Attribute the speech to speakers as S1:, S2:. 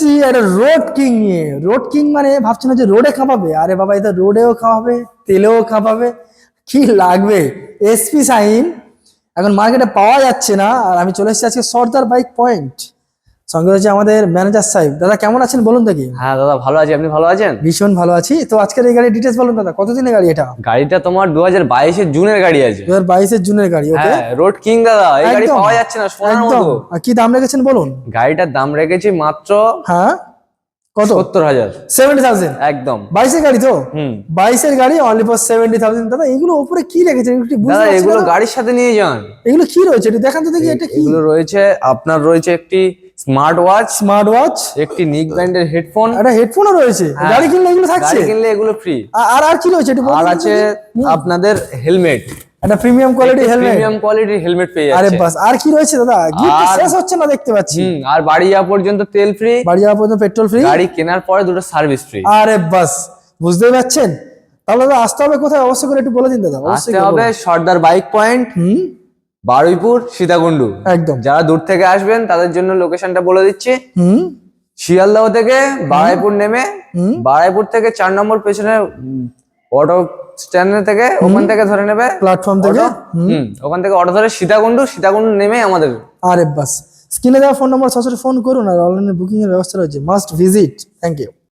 S1: এসছি একটা road king নিয়ে। রোড কিং মানে ভাবছেন যে রোডে খাওয়াবে, আরে বাবা এটা রোডেও খাওয়াবে, তেলেও খাওয়াবে, কি লাগবে। এসপি শাইন এখন মার্কেটে পাওয়া যাচ্ছে না, আর আমি চলে এসেছি আজকে সর্দার বাইক পয়েন্ট। সঙ্গে রয়েছে আমাদের ম্যানেজার সাহেব। দাদা কেমন আছেন বলুন দেখি।
S2: হ্যাঁ দাদা, ভালো আছি। আপনি ভালো আছেন?
S1: ভীষণ ভালো আছি। তো আজকের এই গাড়ির ডিটেলস বলুন দাদা, কতদিনের গাড়ি এটা?
S2: গাড়িটা তোমার 2022-এর জুনের গাড়ি আছে।
S1: 2022-এর জুনের গাড়ি, ওকে।
S2: হ্যাঁ, রোড কিং দাদা, এই গাড়ি
S1: একদম,
S2: পাওয়া যাচ্ছে না সোনার
S1: একদম।
S2: মতো।
S1: আর কি দাম রেখেছেন বলুন?
S2: গাড়িটার দাম রেখেছি মাত্র
S1: হ্যাঁ, কত?
S2: 70,000।
S1: 70,000?
S2: একদম।
S1: 22-এর গাড়ি তো?
S2: হুম।
S1: 22-এর গাড়ি অনলি ফর 70,000। দাদা এগুলো উপরে কি রেখেছেন একটু বুঝতে
S2: দাদা
S1: পারছি
S2: এগুলো
S1: না তো।
S2: গাড়ির সাথে নিয়ে যান।
S1: এগুলো কি রয়েছে একটু দেখান তো দেখি, এটা কি?
S2: এগুলো রয়েছে আপনার, রয়েছে একটি স্মার্ট ওয়াচ,
S1: স্মার্ট ওয়াচ,
S2: একটি নিক ব্র্যান্ডের হেডফোন।
S1: একটা হেডফোনও রয়েছে।
S2: হ্যাঁ,
S1: গাড়ি কিনলে এগুলো থাকছে?
S2: গাড়ি কিনলে এগুলো ফ্রি।
S1: আর আর কি রয়েছে একটু বলুন
S2: আর
S1: তো
S2: আছে
S1: দেখি।
S2: আপনাদের হেলমেট,
S1: একটা প্রিমিয়াম কোয়ালিটি হেলমেট।
S2: প্রিমিয়াম কোয়ালিটির হেলমেট পেয়ে
S1: আরে
S2: যাচ্ছে।
S1: বাস, আর কি রয়েছে দাদা? গিফট
S2: আর-
S1: শেষ হচ্ছে না দেখতে পাচ্ছি।
S2: আর বাড়ি যাওয়া পর্যন্ত তেল ফ্রি,
S1: বাড়ি যাওয়া পর্যন্ত পেট্রোল ফ্রি,
S2: গাড়ি কেনার পরে দুটো সার্ভিস ফ্রি।
S1: আরে বাস, বুঝতেই পারছেন। তাহলে দাদা আসতে হবে কোথায় অবশ্যই করে একটু বলে দিন দাদা, অবশ্যই
S2: আসতে হবে সর্দার বাইক পয়েন্ট,
S1: হুম,
S2: বারুইপুর, সীতাকুণ্ডু।
S1: একদম।
S2: যারা দূর থেকে আসবেন তাদের জন্য লোকেশনটা বলে দিচ্ছি।
S1: হুম,
S2: শিয়ালদহ থেকে বারুইপুর নেমে,
S1: হুম।
S2: বারুইপুর থেকে 4 নম্বর পেছনে অটো স্ট্যান্ড থেকে, ওখান থেকে ধরে নেবে
S1: প্ল্যাটফর্ম থেকে।
S2: অটো। ওখান থেকে অটো ধরে সীতাকুণ্ডু, সীতাকুণ্ডু নেমে আমাদের।
S1: আরে বাস, স্ক্রিনে দেওয়া ফোন নম্বর সরাসরি ফোন করুন, আর অনলাইনে বুকিং এর ব্যবস্থা রয়েছে। Must visit. Thank you.